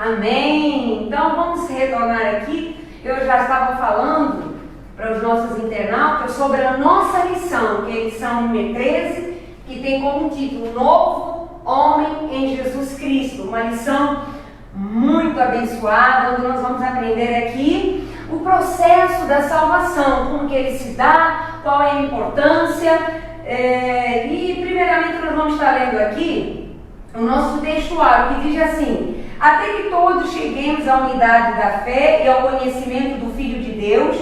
Amém! Então vamos retornar aqui. Eu já estava falando para os nossos internautas sobre a nossa lição, que é a lição número 13, que tem como título Novo Homem em Jesus Cristo. Uma lição muito abençoada, onde nós vamos aprender aqui o processo da salvação, como que ele se dá, qual é a importância. E primeiramente nós vamos estar lendo aqui o nosso textuário, que diz assim: até que todos cheguemos à unidade da fé e ao conhecimento do Filho de Deus,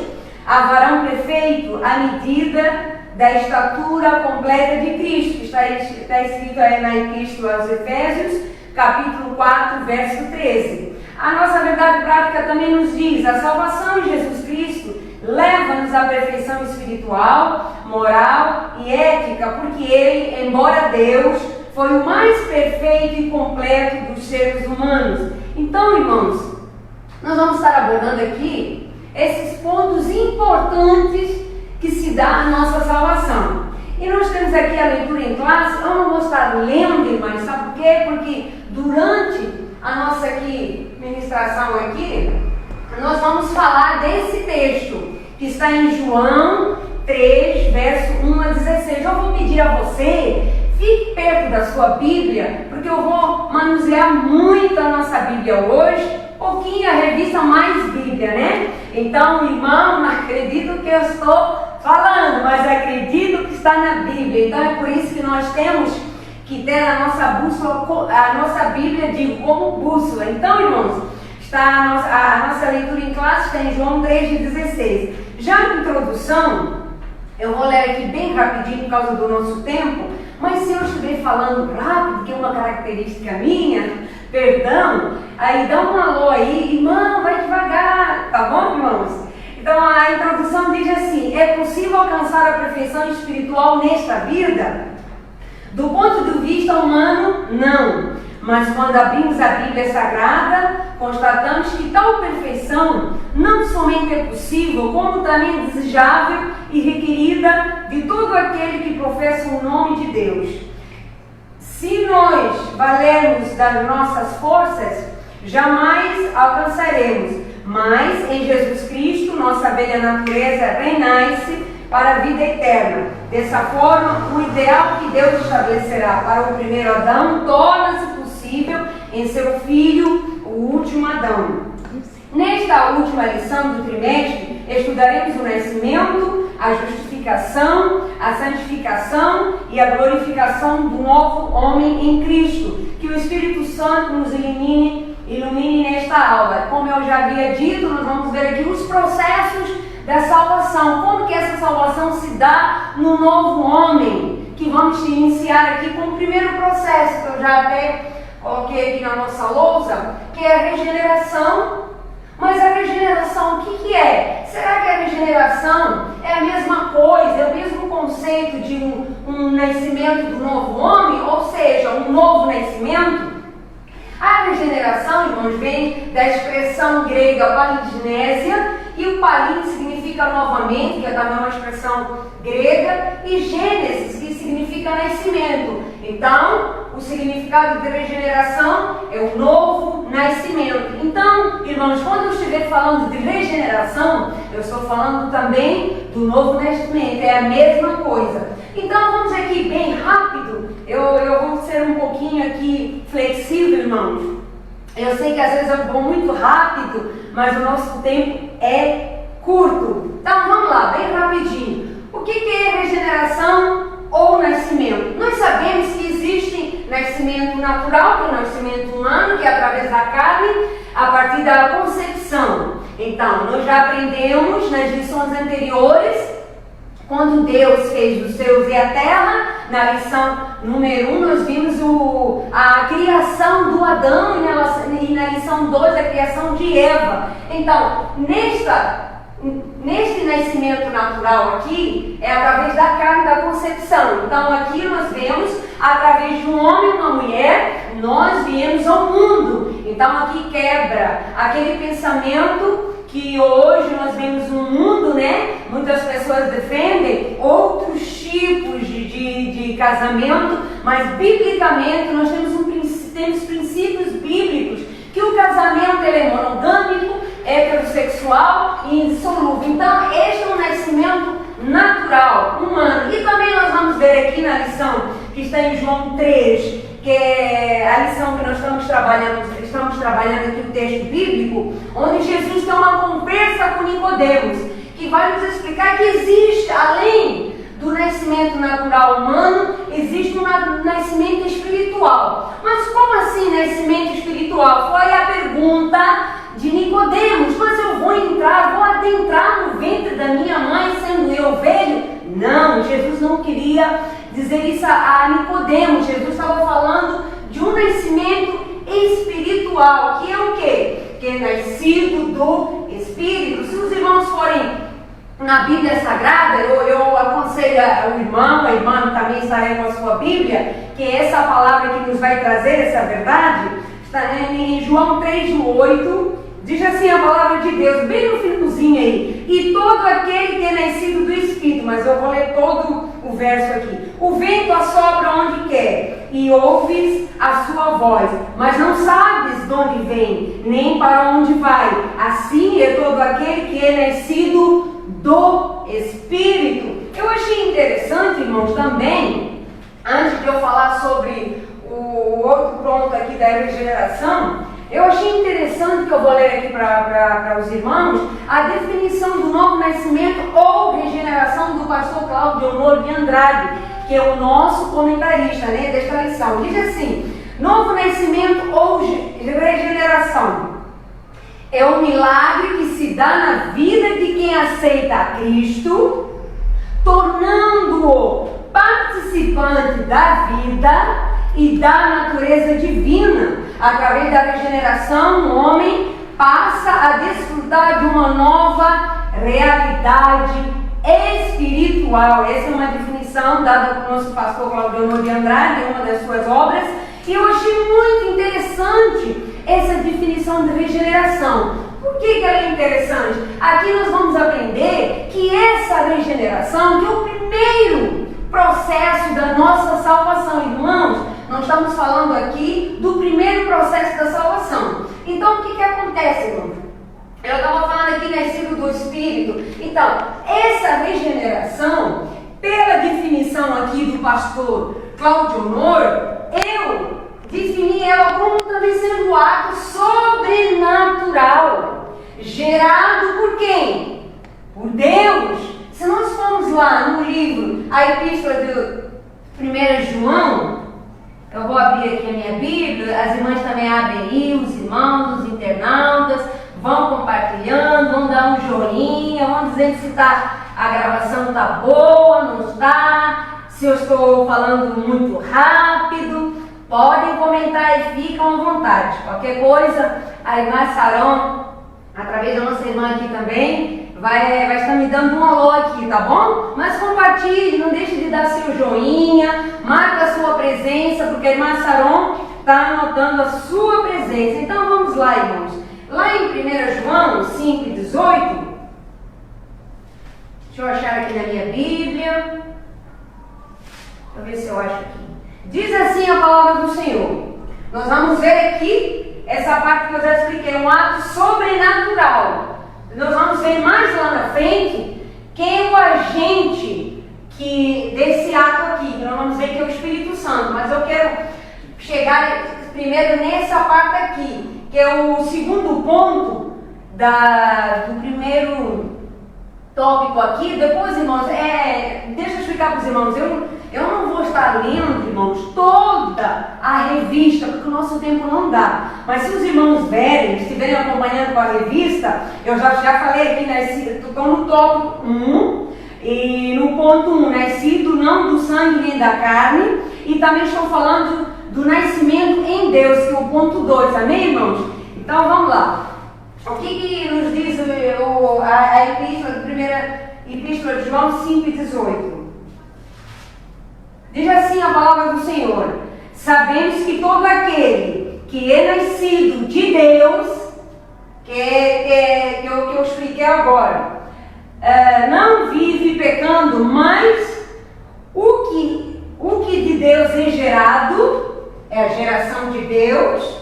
a varão perfeito à medida da estatura completa de Cristo. Está escrito aí na Epístola aos Efésios, capítulo 4, verso 13. A nossa verdade prática também nos diz: a salvação em Jesus Cristo leva-nos à perfeição espiritual, moral e ética, porque Ele, embora Deus, foi o mais perfeito e completo dos seres humanos. Então, irmãos, nós vamos estar abordando aqui esses pontos importantes que se dá à nossa salvação. E nós temos aqui a leitura em classe. Eu não vou estar lendo, irmãos, sabe por quê? Porque durante a nossa ministração aqui, nós vamos falar desse texto, que está em João 3, verso 1 a 16. Eu vou pedir a você, fique perto da sua Bíblia, porque eu vou manusear muito a nossa Bíblia hoje, pouquinho a revista Mais Bíblia, né? Então, irmão, não acredito que eu estou falando, mas acredito que está na Bíblia. Então é por isso que nós temos que ter a nossa bússola, a nossa Bíblia como bússola. Então, irmãos, a nossa leitura em classe está em João 3,16. Já na introdução, eu vou ler aqui bem rapidinho por causa do nosso tempo, mas se eu estiver falando rápido, que é uma característica minha, perdão, aí dá um alô aí, irmão, vai devagar, tá bom, irmãos? Então a introdução diz assim: é possível alcançar a perfeição espiritual nesta vida? Do ponto de vista humano, não. Mas quando abrimos a Bíblia Sagrada, constatamos que tal perfeição não somente é possível, como também é desejável e requerida de todo aquele que professa o nome de Deus. Se nós valermos das nossas forças, jamais alcançaremos. Mas em Jesus Cristo, nossa velha natureza renasce para a vida eterna. Dessa forma, o ideal que Deus estabelecerá para o primeiro Adão torna-se possível em seu filho, o último Adão. Nesta última lição do trimestre, estudaremos o nascimento, a justificação, a santificação e a glorificação do novo homem em Cristo. Que o Espírito Santo nos ilumine nesta aula. Como eu já havia dito, nós vamos ver aqui os processos da salvação. Como que essa salvação se dá no novo homem, que vamos iniciar aqui com o primeiro processo, que eu já até coloquei aqui na nossa lousa, que é a regeneração. Mas a regeneração, o que é? Será que a regeneração é a mesma coisa, é o mesmo conceito de um nascimento do novo homem? Ou seja, um novo nascimento? A regeneração, irmãos, vem da expressão grega palingenésia, e o palin significa novamente, que é também uma expressão grega, e gênesis, que significa nascimento. Então, o significado de regeneração é o novo nascimento. Então, irmãos, quando eu estiver falando de regeneração, eu estou falando também do novo nascimento, é a mesma coisa. Então, vamos aqui bem rápido, eu vou ser um pouquinho aqui flexível, irmãos. Eu sei que às vezes eu vou muito rápido, mas o nosso tempo é curto. Então, vamos lá, bem rapidinho. O que é regeneração ou nascimento? Nós sabemos que existe nascimento natural, que é o nascimento humano, que é através da carne, a partir da concepção. Então, nós já aprendemos nas lições anteriores, quando Deus fez os céus e a terra. Na lição número 1, nós vimos a criação do Adão, e na lição 2, a criação de Eva. Então, neste nascimento natural aqui, é através da carne, da concepção. Então, aqui nós vemos, através de um homem e uma mulher, nós viemos ao mundo. Então, aqui quebra aquele pensamento que hoje nós vemos no mundo, né? Muitas pessoas defendem outros tipos de casamento, mas biblicamente nós temos princípios bíblicos, que o casamento casamento ele é monogâmico, heterossexual e indissolúvel. Então, este é um nascimento natural, humano. E também nós vamos ver aqui na lição que está em João 3, que é a lição que nós estamos trabalhando aqui o texto bíblico, onde Jesus tem uma conversa com Nicodemos, que vai nos explicar que existe, além do nascimento natural humano, existe um nascimento espiritual. Mas como assim nascimento espiritual? Foi a pergunta de Nicodemos. Mas eu vou adentrar no ventre da minha mãe sendo eu velho? Não, Jesus não queria dizer isso a Nicodemos. Jesus estava falando de um nascimento espiritual, que é o quê? Que é nascido do Espírito. Se os irmãos forem na Bíblia Sagrada, eu aconselho o irmão, a irmã também estarem com a sua Bíblia, que é essa palavra que nos vai trazer essa verdade, está em João 3:8, diz assim a palavra de Deus, bem no finalzinho aí: e todo aquele que é nascido do Espírito, mas eu vou ler todo o verso aqui: o vento assopra onde quer, e ouves a sua voz, mas não sabes de onde vem, nem para onde vai. Assim é todo aquele que é nascido do Espírito. Eu achei interessante, irmãos, também, antes de eu falar sobre o outro ponto aqui da regeneração, eu achei interessante, que eu vou ler aqui para os irmãos, a definição do novo nascimento ou regeneração do pastor Cláudio Honor de Andrade, que é o nosso comentarista, né, desta lição. Diz assim: novo nascimento ou regeneração é um milagre que se dá na vida de quem aceita a Cristo, tornando-o participante da vida e da natureza divina. Através da regeneração, o homem passa a desfrutar de uma nova realidade espiritual. Essa é uma definição dada pelo nosso pastor Cláudio Honor de Andrade em uma das suas obras. E eu achei muito interessante essa definição de regeneração. Por que ela é interessante? Aqui nós vamos aprender que essa regeneração, que é o primeiro processo da nossa salvação, irmãos, nós estamos falando aqui do primeiro processo da salvação. Então, o que acontece, irmãos? Eu estava falando aqui nascido do Espírito. Então, essa regeneração, pela definição aqui do pastor Cláudio Honor, eu defini ela como também sendo um ato sobrenatural, gerado por quem? Por Deus. Se nós formos lá no livro, a epístola de 1 João, eu vou abrir aqui a minha Bíblia, as irmãs também abrem aí, os irmãos, os internautas, vão compartilhando, vão dar um joinha, vão dizendo se a gravação está boa, não está, se eu estou falando muito rápido. Podem comentar e ficam à vontade. Qualquer coisa, a irmã Saron, através da nossa irmã aqui também, vai estar me dando um alô aqui, tá bom? Mas compartilhe, não deixe de dar seu joinha, marca a sua presença, porque a irmã Saron está anotando a sua presença. Então vamos lá, irmãos. Lá em 1 João 5:18, deixa eu achar aqui na minha Bíblia. Deixa eu ver se eu acho aqui. Diz assim a palavra do Senhor. Nós vamos ver aqui essa parte que eu já expliquei, um ato sobrenatural. Nós vamos ver mais lá na frente quem é o agente desse ato aqui, que nós vamos ver que é o Espírito Santo. Mas eu quero chegar primeiro nessa parte aqui, que é o segundo ponto do primeiro tópico aqui. Depois, irmãos, deixa eu explicar para os irmãos, eu não vou estar lendo, irmãos, toda a revista, porque o nosso tempo não dá. Mas se os irmãos estiverem acompanhando com a revista, eu já falei aqui, estou no tópico 1, e no ponto 1, nascido não do sangue nem da carne, e também estou falando do nascimento em Deus, que é o ponto 2, amém, irmãos? Então vamos lá. O que nos diz a primeira epístola de João 5:18? Diz assim a palavra do Senhor: sabemos que todo aquele que é nascido de Deus, que é o que eu expliquei agora, não vive pecando, mas o que de Deus é gerado, é a geração de Deus,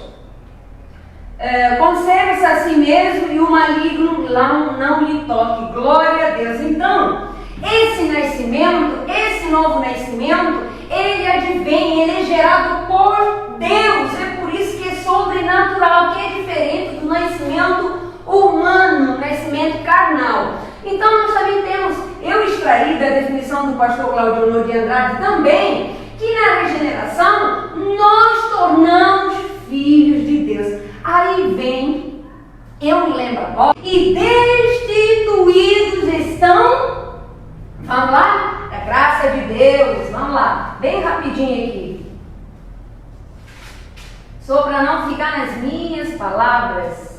conserve-se a si mesmo e o maligno não lhe toque. Glória a Deus. Então, esse nascimento, esse novo nascimento, ele advém, ele é gerado por Deus. É por isso que é sobrenatural, que é diferente do nascimento humano, nascimento carnal. Então nós também temos, eu extraí da definição do pastor Claudio Honor de Andrade também, que na regeneração nós tornamos filhos de Deus. Aí vem, eu me lembro agora, e destituídos estão, vamos lá? Da graça de Deus, vamos lá, bem rapidinho aqui. Só para não ficar nas minhas palavras.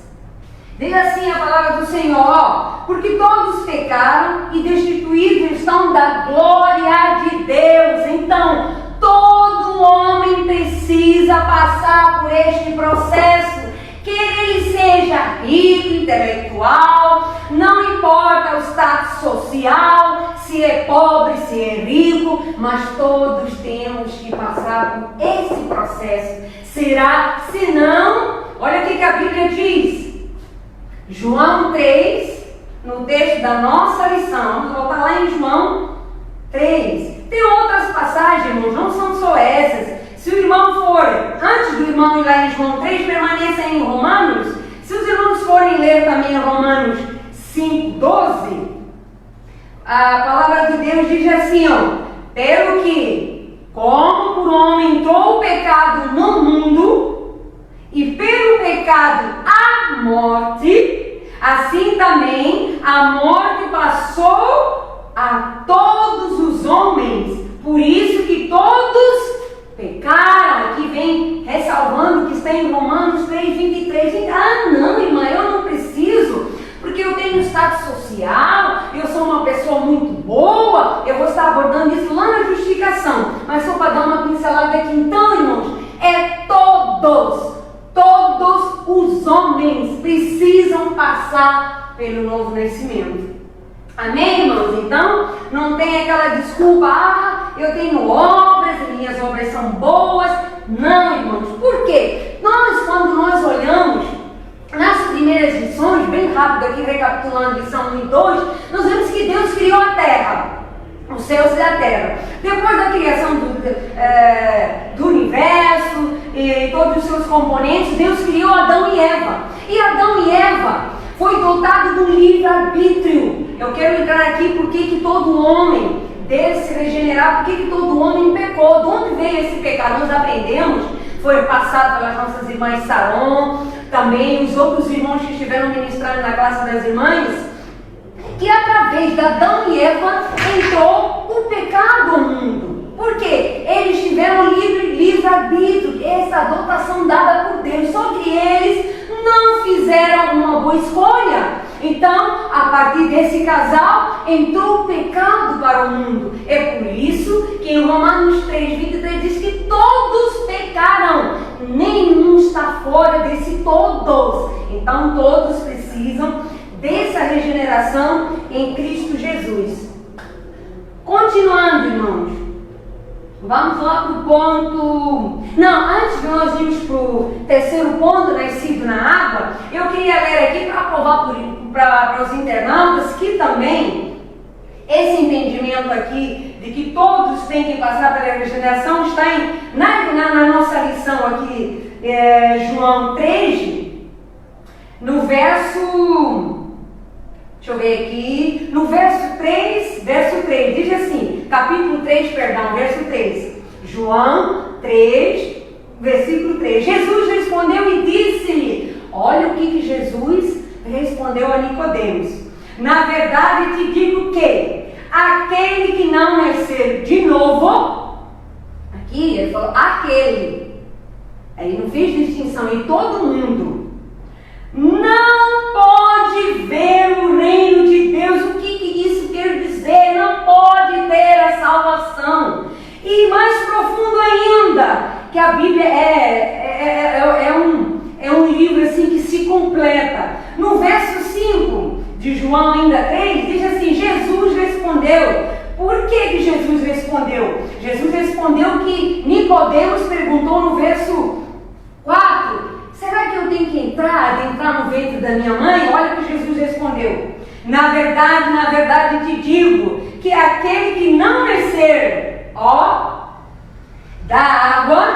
Diz assim a palavra do Senhor: porque todos pecaram e destituídos estão da glória de Deus. Então, todo homem precisa passar por este processo. Quer ele seja rico, intelectual, não importa o status social, se é pobre, se é rico, mas todos temos que passar por esse processo. Será? Se não, olha o que a Bíblia diz. João 3, no texto da nossa lição, vamos voltar lá em João 3. Tem outras passagens, irmãos, não são só essas. Se o irmão for, antes do irmão ir lá em João 3, permaneça em Romanos. Se os irmãos forem ler também Romanos 5, 12, a palavra de Deus diz assim, pelo que, como por homem entrou o pecado no mundo, e pelo pecado a morte, assim também a morte passou a todos os homens. Por isso que todos pecaram. Aqui vem ressalvando que está em Romanos 3, 23. Ah, não, irmã, eu não preciso, porque eu tenho status social, eu sou uma pessoa muito boa. Eu vou estar abordando isso lá na justificação, mas só para dar uma pincelada aqui. Então, irmãos, é todos os homens precisam passar pelo novo nascimento. Amém, irmãos? Então, não tem aquela desculpa, eu tenho obras, minhas obras são boas. Não, irmãos. Por quê? Quando nós olhamos nas primeiras lições, bem rápido aqui, recapitulando lição 1 e 2, nós vemos que Deus criou a terra, os céus e a terra. Depois da criação do universo e todos os seus componentes, Deus criou Adão e Eva. E Adão e Eva foi dotado de um livre-arbítrio. Eu quero entrar aqui porque que todo homem deve se regenerar, porque que todo homem pecou. De onde veio esse pecado? Nós aprendemos, foi passado pelas nossas irmãs Saron, também os outros irmãos que estiveram ministrando na classe das irmãs, que através de Adão e Eva entrou o pecado ao mundo. Por quê? Eles tiveram livre-arbítrio, essa dotação dada por Deus, só que eles não fizeram uma boa escolha. Então, a partir desse casal, entrou o pecado para o mundo. É por isso que em Romanos 3, 23 diz que todos pecaram, nenhum está fora desse todos. Então, todos precisam dessa regeneração em Cristo Jesus. Continuando, irmãos, vamos lá para o ponto... Não, antes de nós irmos para o terceiro ponto, nascido na água, eu queria ler aqui para provar para os internautas que também esse entendimento aqui de que todos têm que passar pela regeneração está na nossa lição aqui, João 3, no verso... Deixa eu ver aqui, no verso 3, diz assim, capítulo 3, perdão, verso 3, João 3, versículo 3, Jesus respondeu e disse-lhe, olha o que Jesus respondeu a Nicodemos, na verdade te digo que aquele que não nascer de novo, aqui ele falou, aquele, aí não fez distinção, e todo mundo, não pode ver o reino de Deus. O que isso quer dizer? Não pode ter a salvação. E mais profundo ainda, que a Bíblia é um livro assim que se completa. No verso 5 de João ainda 3, diz assim, Jesus respondeu. Por que Jesus respondeu? Jesus respondeu que Nicodemos perguntou no verso 4, será que eu tenho que adentrar no ventre da minha mãe? Olha o que Jesus respondeu. Na verdade te digo, que aquele que não nascer, da água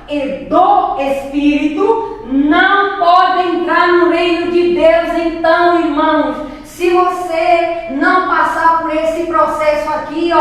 e do Espírito, não pode entrar no reino de Deus. Então, irmãos, se você não passar por esse processo aqui,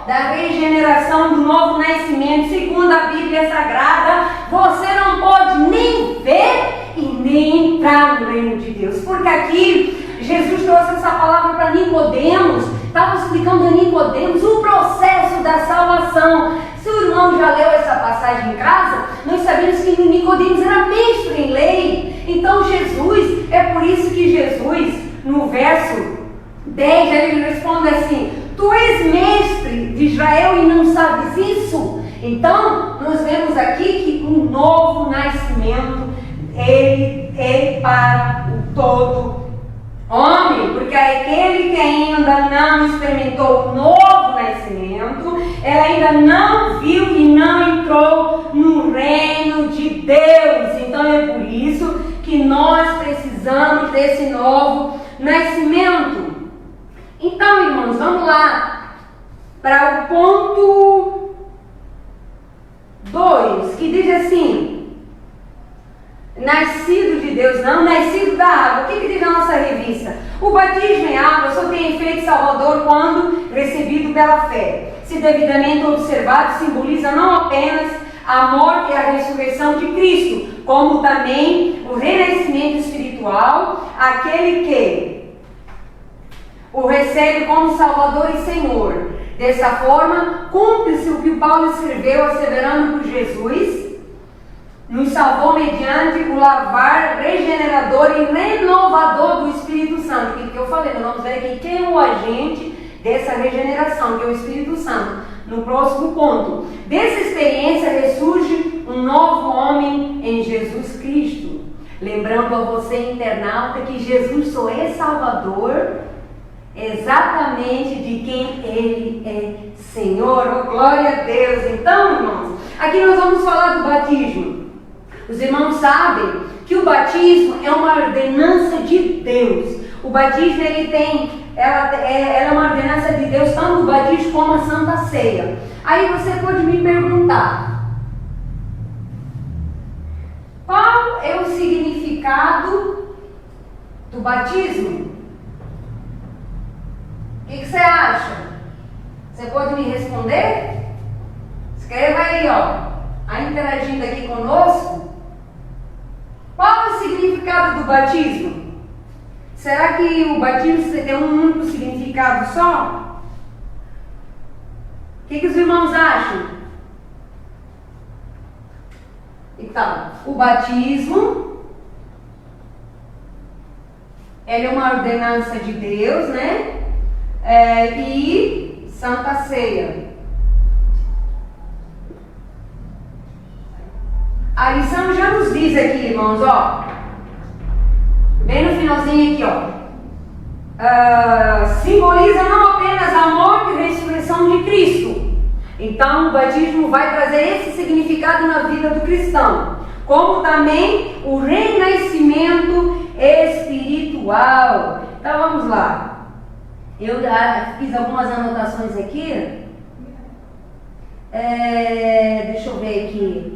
da regeneração, do novo nascimento, segundo a Bíblia Sagrada, você não pode nem ver e nem entrar no reino de Deus. Porque aqui Jesus trouxe essa palavra para Nicodemos, estava explicando a Nicodemos o processo da salvação. Se o irmão já leu essa passagem em casa, nós sabemos que Nicodemos era mestre em lei. Então Jesus, é por isso que Jesus, no verso 10, ele responde assim: tu és mestre de Israel e não sabes isso? Então, nós vemos aqui que um novo nascimento, ele é para o todo homem, porque aquele que ainda não experimentou o novo nascimento, ela ainda não viu e não entrou no reino de Deus. Então é por isso que nós precisamos desse novo nascimento. Então, irmãos, vamos lá para o ponto 2, que diz assim: nascido de Deus, não nascido da água. O que diz a nossa revista? O batismo em água só tem efeito salvador quando recebido pela fé. Se devidamente observado, simboliza não apenas a morte e a ressurreição de Cristo, como também o renascimento espiritual, aquele que o recebe como Salvador e Senhor. Dessa forma, cumpre-se o que o Paulo escreveu, asseverando que Jesus nos salvou mediante o lavar regenerador e renovador do Espírito Santo. O que eu falei? Nós vamos ver aqui quem é o agente dessa regeneração, que é o Espírito Santo, no próximo ponto. Dessa experiência ressurge um novo homem em Jesus Cristo. Lembrando a você, internauta, que Jesus só é Salvador exatamente de quem Ele é Senhor. Oh, glória a Deus! Então, irmãos, aqui nós vamos falar do batismo. Os irmãos sabem que o batismo é uma ordenança de Deus. O batismo, ela é uma ordenança de Deus, tanto o batismo como a Santa Ceia. Aí você pode me perguntar: qual é o significado do batismo? O que você acha? Você pode me responder? Escreva aí, interagindo aqui conosco. Qual é o significado do batismo? Será que o batismo tem um único significado só? O que os irmãos acham? Então, o batismo, ele é uma ordenança de Deus, né? E Santa Ceia. A lição já nos diz aqui, irmãos, bem no finalzinho aqui, simboliza não apenas a morte e ressurreição de Cristo. Então, o batismo vai trazer esse significado na vida do cristão, como também o renascimento espiritual. Então, vamos lá. Eu fiz algumas anotações aqui. Deixa eu ver aqui.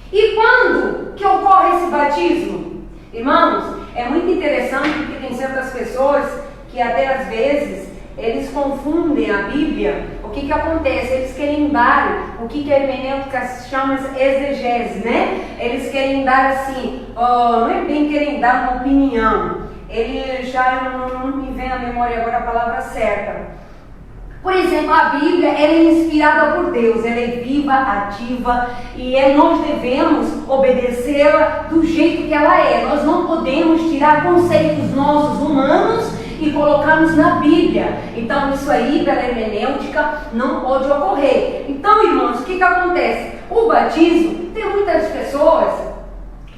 E quando que ocorre esse batismo? Irmãos, é muito interessante porque tem certas pessoas que até às vezes eles confundem a Bíblia. O que acontece? Eles querem dar o que a hermenêutica chama de exegese, né? Eles querem dar assim, não é bem querem dar uma opinião. Ele já não me vem à memória agora a palavra certa. Por exemplo, a Bíblia ela é inspirada por Deus, ela é viva, ativa e nós devemos obedecê-la do jeito que ela é. Nós não podemos tirar conceitos nossos humanos e colocarmos na Bíblia. Então isso aí, pela hermenêutica, não pode ocorrer. Então, irmãos, o que acontece? O batismo, tem muitas pessoas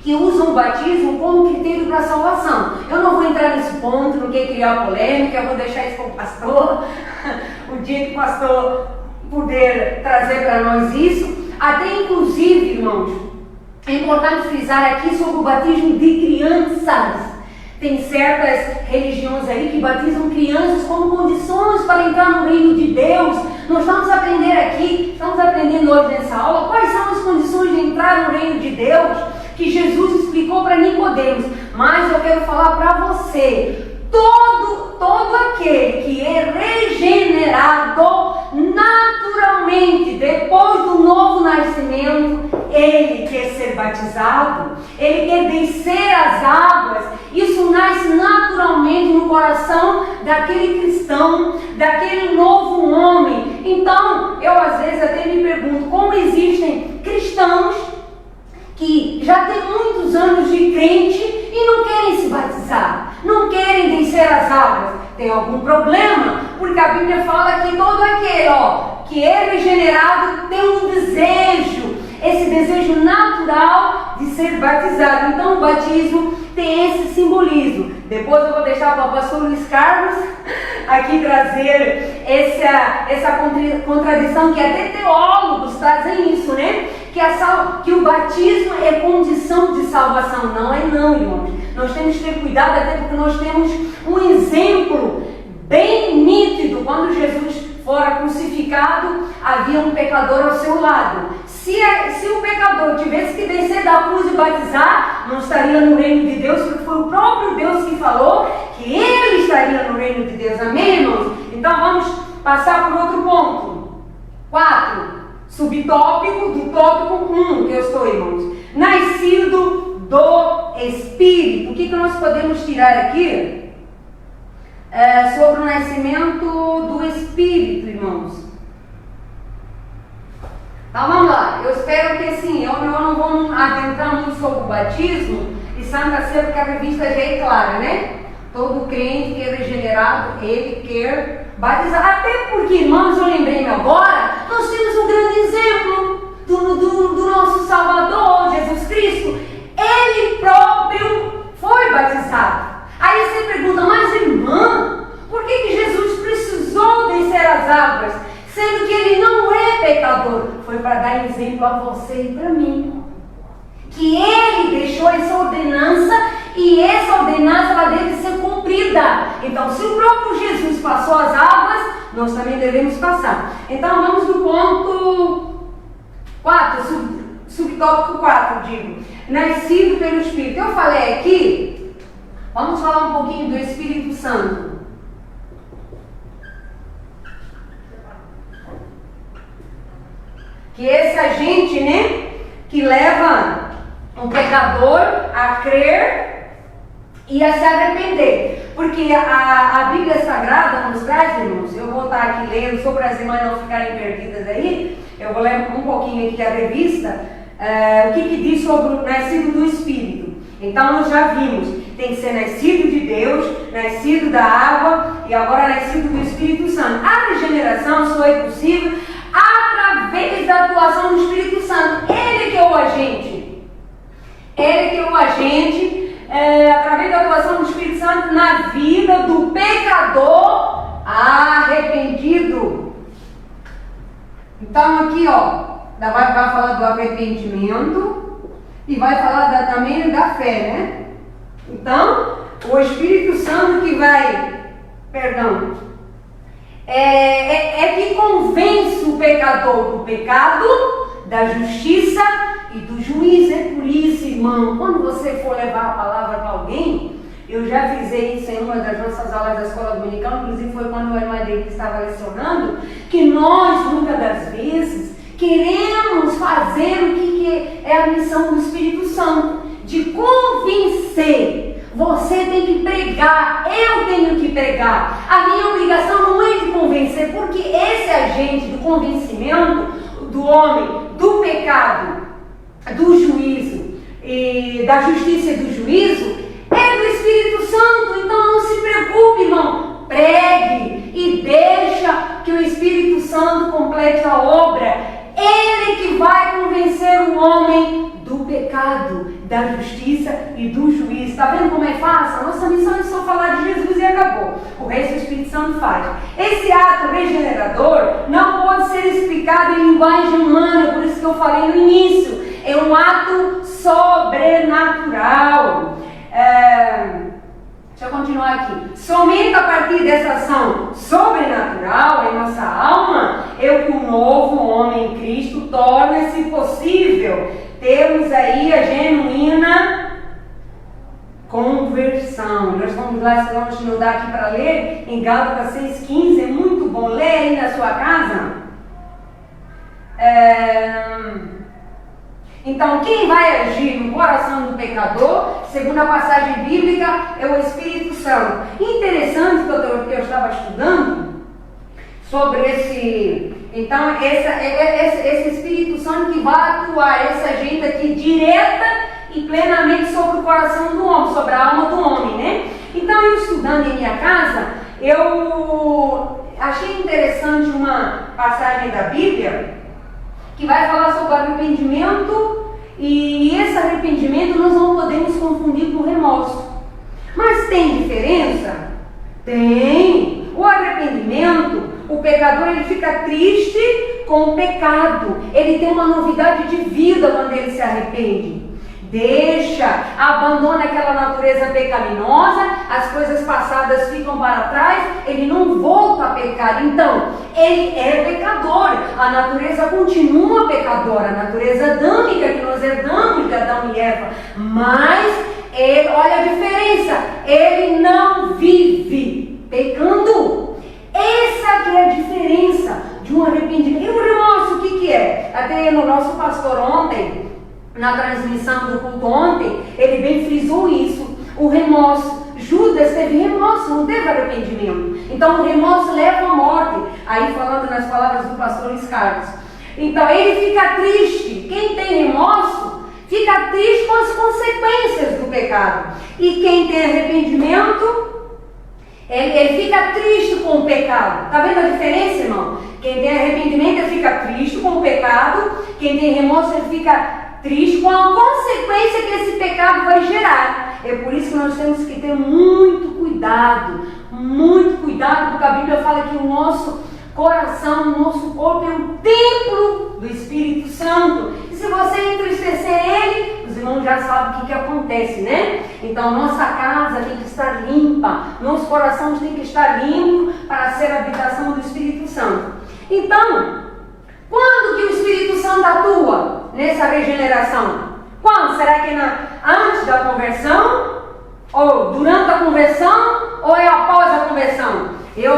que usam o batismo como critério para a salvação. Eu não vou entrar nesse ponto, não quero criar polêmica, eu vou deixar isso com o pastor, o dia que o pastor puder trazer para nós isso. Até inclusive, irmãos, é importante frisar aqui sobre o batismo de crianças. Tem certas religiões aí que batizam crianças como condições para entrar no reino de Deus. Nós estamos aprendendo hoje nessa aula, quais são as condições de entrar no reino de Deus, que Jesus explicou para Nicodemos. Mas eu quero falar para você, todo aquele que é regenerado naturalmente, depois do novo nascimento, ele quer ser batizado, ele quer descer as águas. Isso nasce naturalmente no coração daquele cristão, daquele novo homem. Então, eu às vezes até me pergunto como existem cristãos que já têm muitos anos de crente e não querem se batizar, não querem descer as águas. Tem algum problema? Porque a Bíblia fala que todo aquele que é regenerado tem um desejo, esse desejo natural de ser batizado. Então o batismo tem esse simbolismo. Depois eu vou deixar para o pastor Luiz Carlos aqui trazer essa contradição, que até teólogos trazem isso, né? Que o batismo é condição de salvação. Não é não, irmãos. Nós temos que ter cuidado, até porque nós temos um exemplo bem nítido. Quando Jesus fora crucificado, havia um pecador ao seu lado. Se o pecador tivesse que descer da cruz e batizar, não estaria no reino de Deus, porque foi o próprio Deus que falou que ele estaria no reino de Deus. Amém, irmãos? Então vamos passar por outro ponto. 4. Subtópico do tópico 1 que eu estou, irmãos. Nascido do Espírito. O que nós podemos tirar aqui? Sobre o nascimento do Espírito, irmãos. Então vamos lá. Eu espero que assim, eu não vou adentrar muito sobre o batismo e Santa Ceia, porque a revista já é clara, né? Todo crente que é regenerado, ele quer batizar. Até porque, irmãos, eu lembrei-me agora, nós temos um grande exemplo do nosso Salvador, Jesus Cristo. Ele próprio foi batizado. Aí você pergunta, mas irmã, por que Jesus precisou descer as águas, sendo que ele não é pecador? Foi para dar exemplo a você e para mim, que ele deixou essa ordenança, e essa ordenança ela deve ser cumprida. Então, se o próprio Jesus passou as águas, nós também devemos passar. Então, vamos no ponto 4, subtópico 4, digo, nascido pelo Espírito. Eu falei aqui, vamos falar um pouquinho do Espírito Santo. Que esse agente, né, que leva um pecador a crer e a se arrepender. Porque a Bíblia Sagrada nos traz, irmãos, eu vou estar aqui lendo, só para as irmãs não ficarem perdidas aí, eu vou ler um pouquinho aqui a revista, o que diz sobre o nascido do Espírito. Então nós já vimos, tem que ser nascido de Deus, nascido da água e agora nascido do Espírito Santo. A regeneração só é possível através da atuação do Espírito Santo. Ele que é o agente. Ele que é o agente, através da atuação do Espírito Santo na vida do pecador arrependido. Então aqui, vai falar do arrependimento e vai falar também da fé, né? Então, o Espírito Santo que é que convence o pecador do pecado, da justiça e do juízo. É por isso, irmão, quando você for levar a palavra para alguém, eu já fiz isso em uma das nossas aulas da escola dominical, inclusive foi quando a irmã dele estava lecionando, que nós, muitas das vezes, queremos fazer o que é a missão do Espírito Santo, de convencer. Você tem que pregar, eu tenho que pregar. A minha obrigação não é de convencer, porque esse agente do convencimento do homem, do pecado, do juízo, e da justiça e do juízo, é do Espírito Santo. Então não se preocupe, irmão. Pregue e deixa que o Espírito Santo complete a obra. Ele que vai convencer o homem do pecado, da justiça e do juízo. Está vendo como é fácil? A nossa missão é só falar de Jesus e acabou. O resto o Espírito Santo faz. Esse ato regenerador não pode ser explicado em linguagem humana, por isso que eu falei no início. É é um ato sobrenatural. Deixa eu continuar aqui. Somente a partir dessa ação sobrenatural em nossa alma é o que o novo homem em Cristo torna-se possível. Temos aí a genuína conversão. Nós vamos lá, vamos nos dar aqui para ler em Gálatas 6,15. É muito bom. Lê aí na sua casa. Então, quem vai agir no coração do pecador, segundo a passagem bíblica, é o Espírito Santo. Interessante que eu estava estudando sobre esse Espírito Santo que vai atuar, esse agente aqui, direta e plenamente sobre o coração do homem, sobre a alma do homem, né? Então, eu estudando em minha casa, eu achei interessante uma passagem da Bíblia que vai falar sobre arrependimento, e esse arrependimento nós não podemos confundir com remorso. Mas tem diferença? Tem. O arrependimento, o pecador ele fica triste com o pecado, ele tem uma novidade de vida quando ele se arrepende. Abandona aquela natureza pecaminosa, as coisas passadas ficam para trás, ele não volta a pecar. Então, ele é pecador, a natureza continua pecadora, a natureza adâmica que nós herdamos de Adão e Eva, mas olha a diferença, ele não vive pecando. Essa que é a diferença de um arrependimento. E o remorso, o que é? Até no nosso pastor ontem, na transmissão do culto ontem, ele bem frisou isso, o remorso. Judas teve remorso, não teve arrependimento. Então o remorso leva à morte. Aí falando nas palavras do pastor Luiz Carlos. Então ele fica triste. Quem tem remorso fica triste com as consequências do pecado. E quem tem arrependimento, ele fica triste com o pecado. Está vendo a diferença, irmão? Quem tem arrependimento, ele fica triste com o pecado. Quem tem remorso, ele fica triste com a consequência que esse pecado vai gerar. É por isso que nós temos que ter muito cuidado, porque a Bíblia fala que o nosso coração, o nosso corpo é um templo do Espírito Santo. E se você entristecer ele, os irmãos já sabem o que acontece, né? Então nossa casa tem que estar limpa, nosso coração tem que estar limpo para ser a habitação do Espírito Santo. Então, quando que o Espírito Santo atua nessa regeneração? Quando? Será que é antes da conversão? Ou durante a conversão? Ou é após a conversão? Eu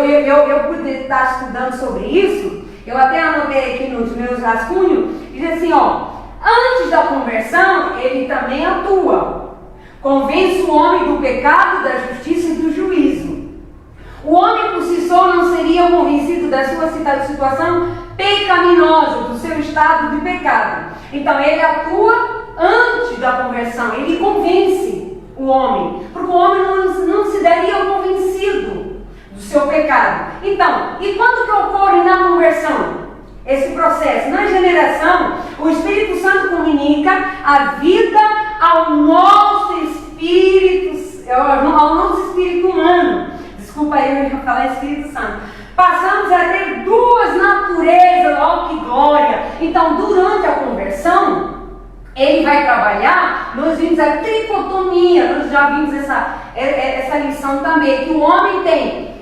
pude estar estudando sobre isso. Eu até anotei aqui nos meus rascunhos. Diz assim, antes da conversão, ele também atua. Convence o homem do pecado, da justiça e do juízo. O homem por si só não seria convencido da sua situação pecaminosa, do seu estado de pecado. Então ele atua antes da conversão, ele convence o homem, porque o homem não se daria convencido do seu pecado. Então, e quando que ocorre na conversão esse processo? Na regeneração, o Espírito Santo comunica a vida ao nosso espírito humano. Desculpa aí, eu ia falar Espírito Santo. Passamos a ter duas naturezas, ó que glória! Então, durante a conversão, ele vai trabalhar, nós vimos a tricotomia, nós já vimos essa lição também, que o homem tem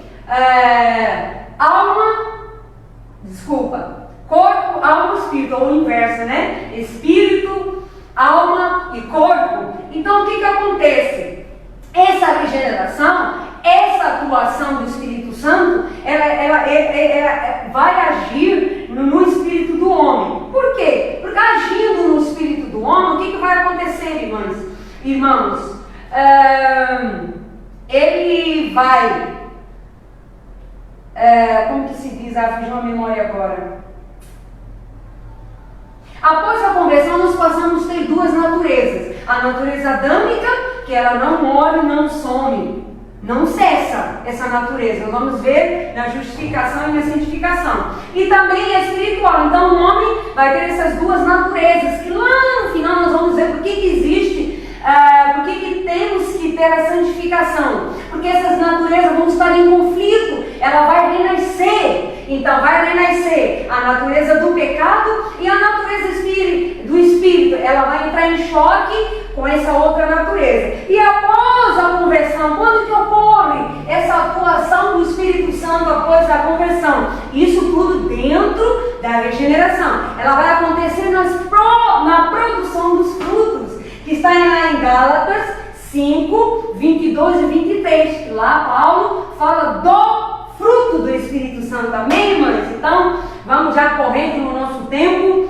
corpo, alma e espírito, ou o inverso, né? Espírito, alma e corpo. Então, o que acontece? Essa regeneração, essa atuação do Espírito Santo, ela vai agir no espírito do homem. Por quê? Porque agindo no espírito do homem, o que vai acontecer, irmãos? Ele vai, como que se diz? Fugiu a memória agora. Após a conversão, nós passamos a ter duas naturezas. A natureza adâmica, que ela não morre, não some, não cessa essa natureza. Vamos ver na justificação e na santificação. E também é espiritual. Então o homem vai ter essas duas naturezas, que lá no final nós vamos ver por que existe, por que temos que ter a santificação. Porque essas naturezas vão estar em conflito, ela vai renascer. Então vai renascer a natureza do pecado e a natureza do Espírito. ela vai entrar em choque com essa outra natureza. E após a conversão, quando que ocorre essa atuação do Espírito Santo após a conversão? Isso tudo dentro da regeneração. Ela vai acontecer na produção dos frutos, que está lá em Gálatas 5, 22 e 23. Lá Paulo fala do fruto do Espírito Santo. Amém, irmãs? Então, vamos já correndo no nosso tempo.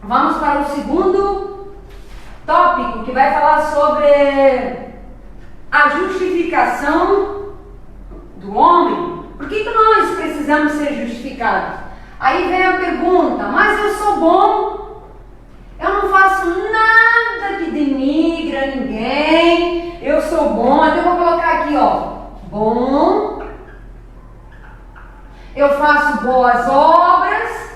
Vamos para o segundo tópico, que vai falar sobre a justificação do homem. Por que nós precisamos ser justificados? Aí vem a pergunta, mas eu sou bom, eu não faço nada que denigra ninguém, eu sou bom, até vou colocar aqui, ó, bom, eu faço boas obras.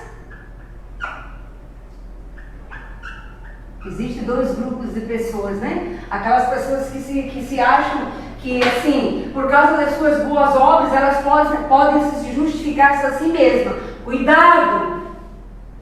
Existem dois grupos de pessoas, né? Aquelas pessoas que se acham que, assim, por causa das suas boas obras, elas podem se justificar-se a si mesmas. Cuidado!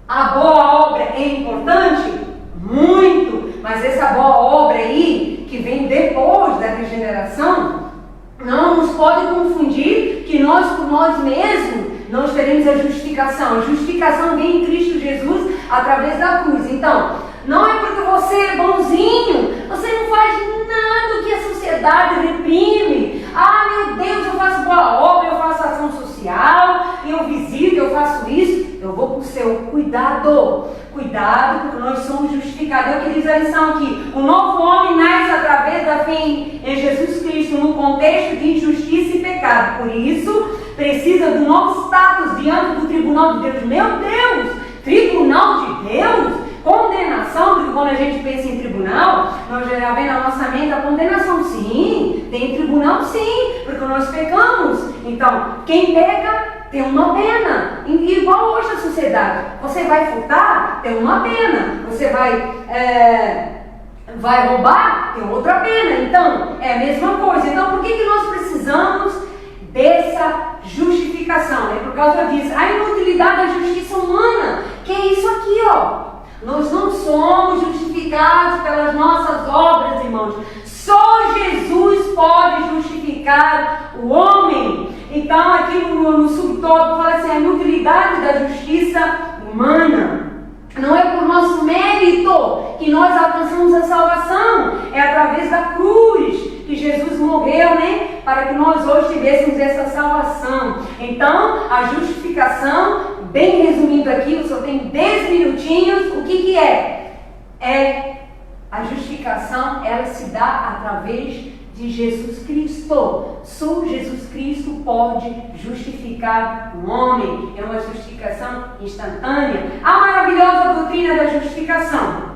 A boa obra é importante? Muito! Mas essa boa obra aí, que vem depois da regeneração, não nos pode confundir que nós, por nós mesmos, não teremos a justificação. A justificação vem em Cristo Jesus através da cruz. Então, não é porque você é bonzinho, você não faz nada que a sociedade reprime. Ah, meu Deus, eu faço boa obra, eu faço ação social, eu visito, eu faço isso. Eu vou para o seu cuidado. Cuidado, porque nós somos justificados. É o que diz a lição aqui. O novo homem nasce através da fé em Jesus Cristo, no contexto de injustiça e pecado. Por isso, precisa do novo status diante do tribunal de Deus. Meu Deus, tribunal de Deus? Condenação, porque quando a gente pensa em tribunal, nós já vem na nossa mente a condenação. Sim, tem tribunal sim, porque nós pecamos. Então, quem peca tem uma pena. Igual hoje a sociedade. Você vai furtar, tem uma pena. Você vai roubar, tem outra pena. Então, é a mesma coisa. Então, por que nós precisamos dessa justificação? É por causa disso. A inutilidade da justiça humana, que é isso aqui, ó. Nós não somos justificados pelas nossas obras, irmãos. Só Jesus pode justificar o homem. Então, aqui no subtópico fala assim, a inutilidade da justiça humana. Não é por nosso mérito que nós alcançamos a salvação. É através da cruz que Jesus morreu, né? Para que nós hoje tivéssemos essa salvação. Então, a justificação, bem resumindo aqui, eu só tenho 10 minutinhos. O que é? A justificação, ela se dá através de Jesus Cristo. Só Jesus Cristo pode justificar o homem. É uma justificação instantânea. A maravilhosa doutrina da justificação.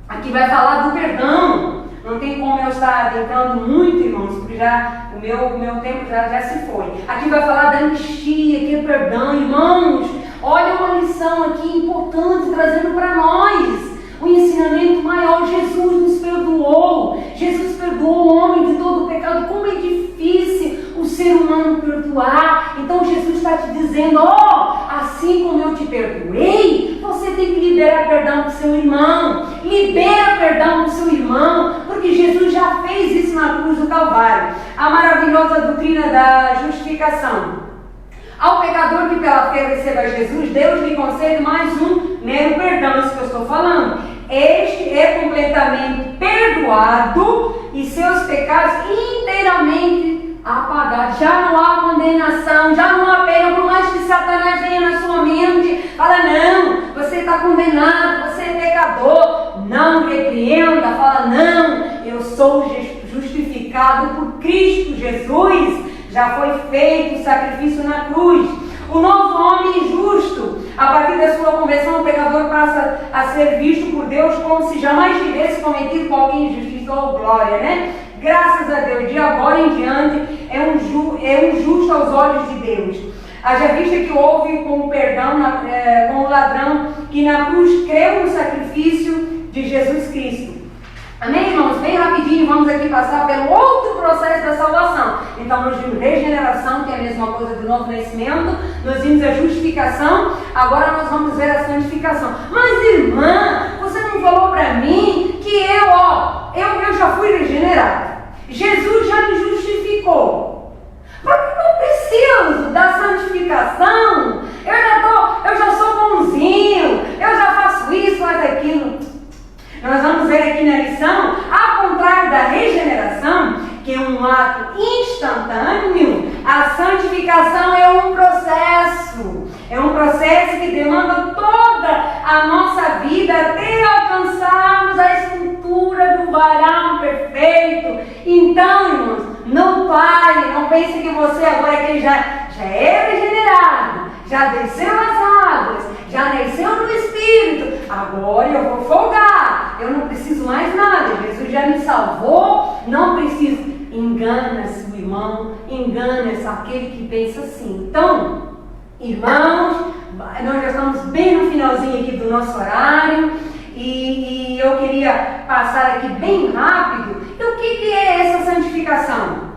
Aqui vai falar do perdão. Não tem como eu estar adentrando muito, irmãos, porque já o meu tempo já se foi. Aqui vai falar da anistia, que é perdão. Irmãos, olha uma lição aqui importante trazendo para nós. O ensinamento maior, Jesus nos perdoou. Jesus perdoou o homem de todo o pecado. Como é difícil o ser humano perdoar. Então Jesus está te dizendo, assim como eu te perdoei, você tem que liberar perdão para o seu irmão. Libera perdão para o seu irmão, porque Jesus já fez isso na cruz do Calvário. A maravilhosa doutrina da justificação. Ao pecador que pela fé receba Jesus, Deus lhe concede mais um mero perdão, isso que eu estou falando. Este é completamente perdoado e seus pecados inteiramente apagados. Já não há condenação, já não há pena, por mais que Satanás venha na sua mente, fala, não, você está condenado, você é pecador. Não repreenda, fala, não, eu sou justificado por Cristo Jesus. Já foi feito o sacrifício na cruz. O novo homem justo, a partir da sua conversão, o pecador passa a ser visto por Deus como se jamais tivesse cometido qualquer injustiça ou glória, né? Graças a Deus, de agora em diante, é um justo aos olhos de Deus. Haja vista que houve como perdão com o ladrão que na cruz creu no sacrifício de Jesus Cristo. Amém, irmãos? Bem rapidinho, vamos aqui passar pelo outro processo da salvação. Então, nós vimos regeneração, que é a mesma coisa do novo nascimento. Nós vimos a justificação. Agora nós vamos ver a santificação. Mas, irmã, você não falou para mim já fui regenerado. Jesus já me justificou. Por que eu preciso da santificação? Eu já sou bonzinho, eu já faço isso, faz aquilo. Nós vamos ver aqui na lição, ao contrário da regeneração, que é um ato instantâneo, a santificação é um processo. É um processo que demanda toda a nossa vida até alcançarmos a escultura do varão perfeito. Então, irmãos, não pare, não pense que você agora que já é regenerado, já desceu as águas, já nasceu no Espírito, agora eu vou folgar, eu não preciso mais nada, Jesus já me salvou, não preciso. Engana-se o irmão, engana-se aquele que pensa assim. Então, irmãos, nós já estamos bem no finalzinho aqui do nosso horário e eu queria passar aqui bem rápido. Então, o que é essa santificação?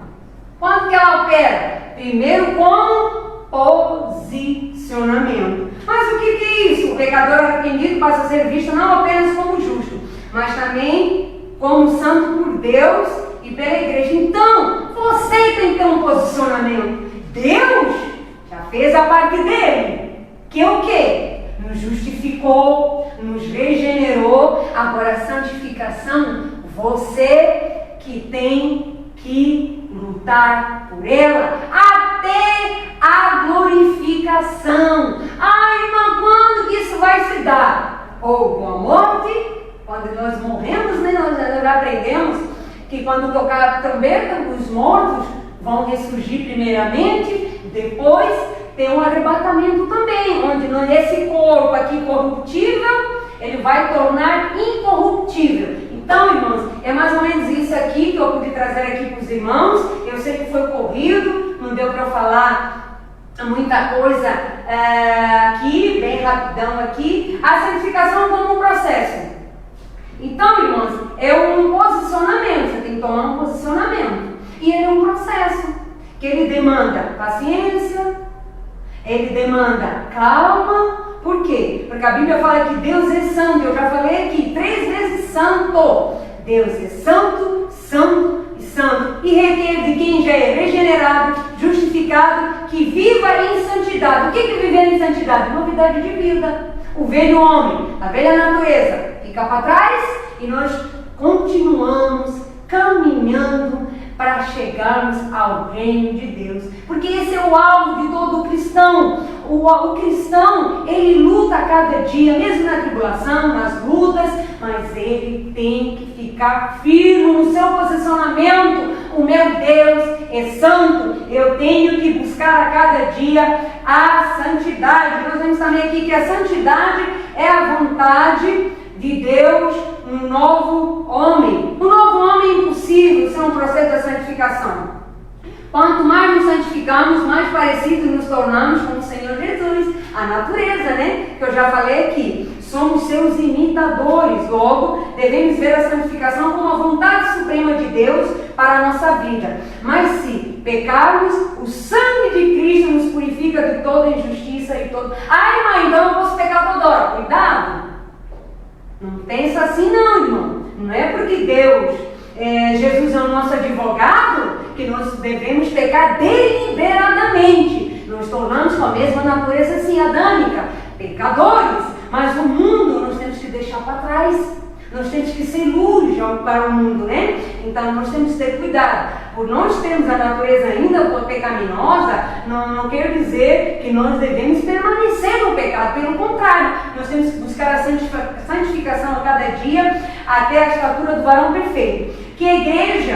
Quando que ela opera? Primeiro com posicionamento. Mas o que é isso? O pecador arrependido passa a ser visto não apenas como justo, mas também como santo por Deus e pela igreja. Então, você tem que ter um posicionamento. Deus já fez a parte dele, que é o quê? Nos justificou, nos regenerou. Agora a santificação, você que tem que lutar por ela até a glorificação. Ai, irmã, quando que isso vai se dar? Ou com a morte, quando nós morremos, né? Nós já aprendemos que quando tocar a trombeta, os mortos vão ressurgir primeiramente, depois tem um arrebatamento também, onde esse corpo aqui corruptível, ele vai tornar incorruptível. Então, irmãos, é mais ou menos isso aqui que eu pude trazer aqui para os irmãos. Eu sei que foi corrido, não deu para falar muita coisa aqui, bem rapidão aqui. A santificação como um processo. Então, irmãos, é um posicionamento, você tem que tomar um posicionamento. E ele é um processo, que ele demanda paciência, ele demanda calma. Por quê? Porque a Bíblia fala que Deus é santo. Eu já falei aqui 3 vezes santo. Deus é santo, santo e santo. E requer de quem já é regenerado, justificado, que viva em santidade. O que é viver em santidade? Novidade de vida. O velho homem, a velha natureza fica para trás e nós continuamos caminhando para chegarmos ao reino de Deus. Porque esse é o alvo de todo cristão. O cristão, ele luta a cada dia, mesmo na tribulação, nas lutas, mas ele tem que ficar firme no seu posicionamento. O meu Deus é santo, eu tenho que buscar a cada dia a santidade. Nós vemos também aqui que a santidade é a vontade de Deus no novo homem. O novo homem é impossível, isso é um processo da santificação. Quanto mais nos santificamos, mais parecidos nos tornamos com o Senhor Jesus. A natureza, né? Que eu já falei aqui. Somos seus imitadores. Logo, devemos ver a santificação como a vontade suprema de Deus para a nossa vida. Mas se pecarmos, o sangue de Cristo nos purifica de toda injustiça e todo... Ai, mãe, então eu posso pecar toda hora. Cuidado! Não pensa assim não, irmão. Não é porque Jesus é o nosso advogado que nós devemos pecar deliberadamente. Nós tornamos com a mesma natureza assim, adâmica, pecadores. Mas o mundo nós temos que deixar para trás. Nós temos que ser luz para o mundo, né? Então nós temos que ter cuidado. Por nós termos a natureza ainda pecaminosa, não quer dizer que nós devemos permanecer no pecado. Pelo contrário, nós temos que buscar a santificação a cada dia até a estatura do varão perfeito. Que a igreja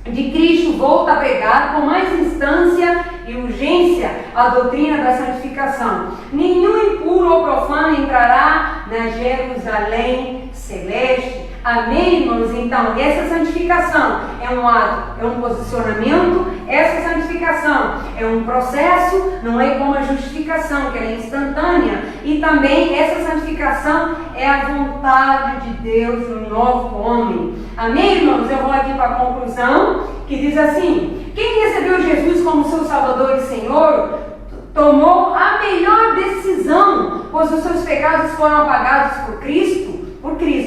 de Cristo volta a pregar com mais instância e urgência a doutrina da santificação. Nenhum impuro ou profano entrará na Jerusalém celeste. Amém, irmãos? Então, essa santificação é um ato, é um posicionamento. Essa santificação é um processo, não é como a justificação, que é instantânea. E também essa santificação é a vontade de Deus no novo homem. Amém, irmãos? Eu vou aqui para a conclusão, que diz assim: quem recebeu Jesus como seu Salvador e Senhor, tomou a melhor decisão, pois os seus pecados foram apagados por Cristo.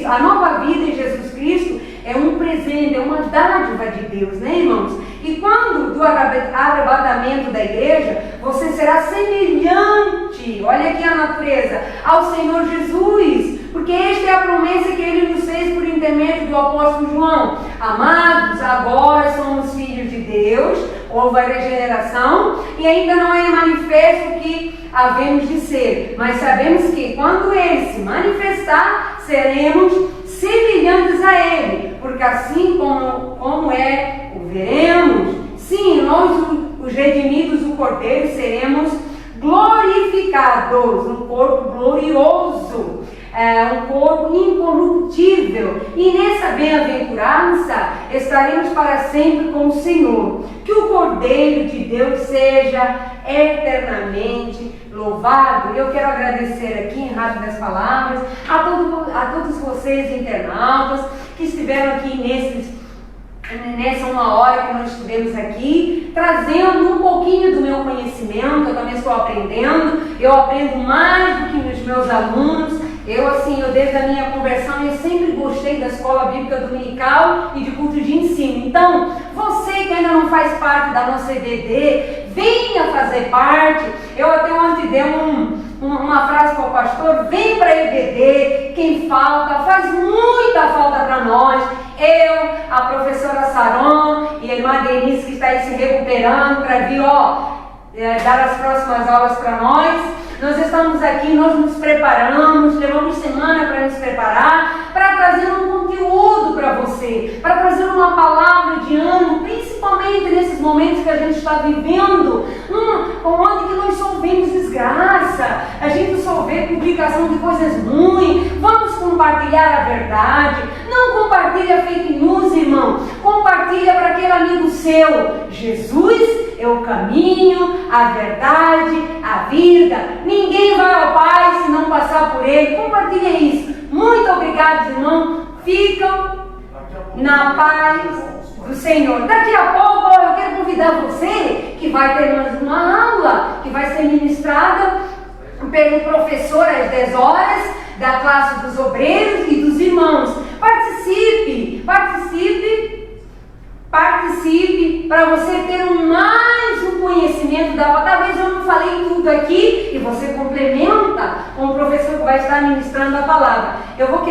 A nova vida em Jesus Cristo é um presente presente, é uma dádiva de Deus, né, irmãos? E quando do arrebatamento da igreja, você será semelhante, olha aqui a natureza, ao Senhor Jesus, porque esta é a promessa que Ele nos fez por intermédio do apóstolo João. Amados, agora somos filhos de Deus, houve a regeneração, e ainda não é manifesto o que havemos de ser, mas sabemos que quando Ele se manifestar, seremos semelhantes a Ele, porque assim como é, o veremos. Sim, nós, os redimidos do Cordeiro, seremos glorificados, um corpo glorioso, um corpo incorruptível, e nessa bem-aventurança estaremos para sempre com o Senhor. Que o Cordeiro de Deus seja eternamente louvado. Eu quero agradecer aqui em rápidas palavras a todos vocês internautas que estiveram aqui nessa uma hora que nós estivemos aqui, trazendo um pouquinho do meu conhecimento. Eu também estou aprendendo, eu aprendo mais do que os meus alunos. Eu desde a minha conversão, eu sempre gostei da escola bíblica dominical e de culto de ensino. Então, você que ainda não faz parte da nossa EBD, venha fazer parte. Eu até ontem dei uma frase para o pastor: vem para a EBD, quem falta, faz muita falta para nós. Eu, a professora Saron e a irmã Denise, que está aí se recuperando para vir, dar as próximas aulas para nós. Nós estamos aqui, nós nos preparamos, levamos semana para nos preparar, para trazer um conteúdo para você, para trazer uma palavra de ânimo, principalmente nesses momentos que a gente está vivendo, onde que nós só vemos desgraça, a gente só vê publicação de coisas ruins. Vamos compartilhar a verdade, não compartilha fake news, irmão, compartilha para aquele amigo seu. Jesus é o caminho, a verdade, a vida. Ninguém vai ao Pai se não passar por Ele. Compartilha isso. Muito obrigado, irmão. Ficam na paz do Senhor. Daqui a pouco eu quero convidar você, que vai ter mais uma aula, que vai ser ministrada pelo professor às 10 horas, da classe dos obreiros e dos irmãos. Participe para você ter mais um conhecimento da palavra. Talvez eu não falei tudo aqui e você complementa com o professor que vai estar ministrando a palavra. Eu vou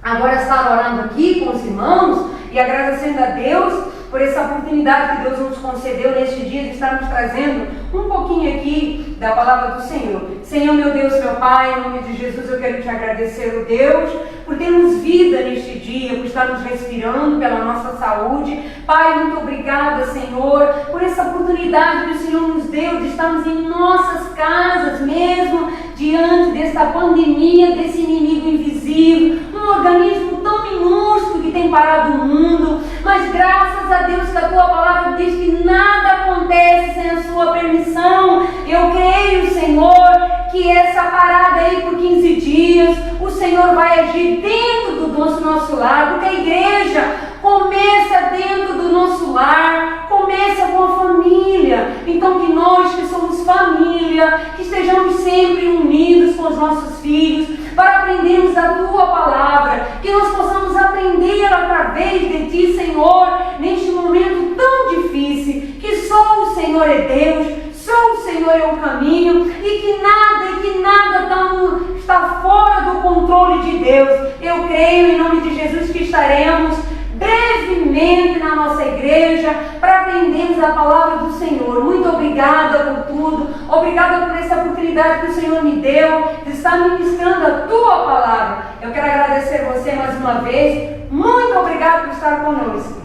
agora estar orando aqui com os irmãos e agradecendo a Deus por essa oportunidade que Deus nos concedeu neste dia de estarmos trazendo um pouquinho aqui da palavra do Senhor. Senhor, meu Deus, meu Pai, em nome de Jesus, eu quero te agradecer, oh Deus, por termos vida neste dia, por estarmos respirando, pela nossa saúde. Pai, muito obrigada, Senhor, por essa oportunidade que o Senhor nos deu de estarmos em nossas casas, mesmo diante desta pandemia, desse inimigo invisível, um organismo tão minúsculo que tem parado o mundo, mas graças a Deus que a tua palavra diz que nada acontece sem a sua permissão. Eu creio, Senhor, que essa parada aí por 15 dias, o Senhor vai agir dentro do nosso lar, porque a igreja começa dentro do nosso lar, começa com a família. Então que nós que somos família, que estejamos sempre unidos com os nossos filhos, para aprendermos a tua palavra, que nós possamos aprender através de ti, Senhor, neste momento tão difícil, que só o Senhor é Deus, só o Senhor é o caminho, e que nada está fora do controle de Deus. Eu creio em nome de Jesus que estaremos brevemente na nossa igreja para aprendermos a palavra do Senhor. Muito obrigada por tudo, obrigada por essa oportunidade que o Senhor me deu de estar ministrando a tua palavra. Eu quero agradecer você mais uma vez. Muito obrigada por estar conosco.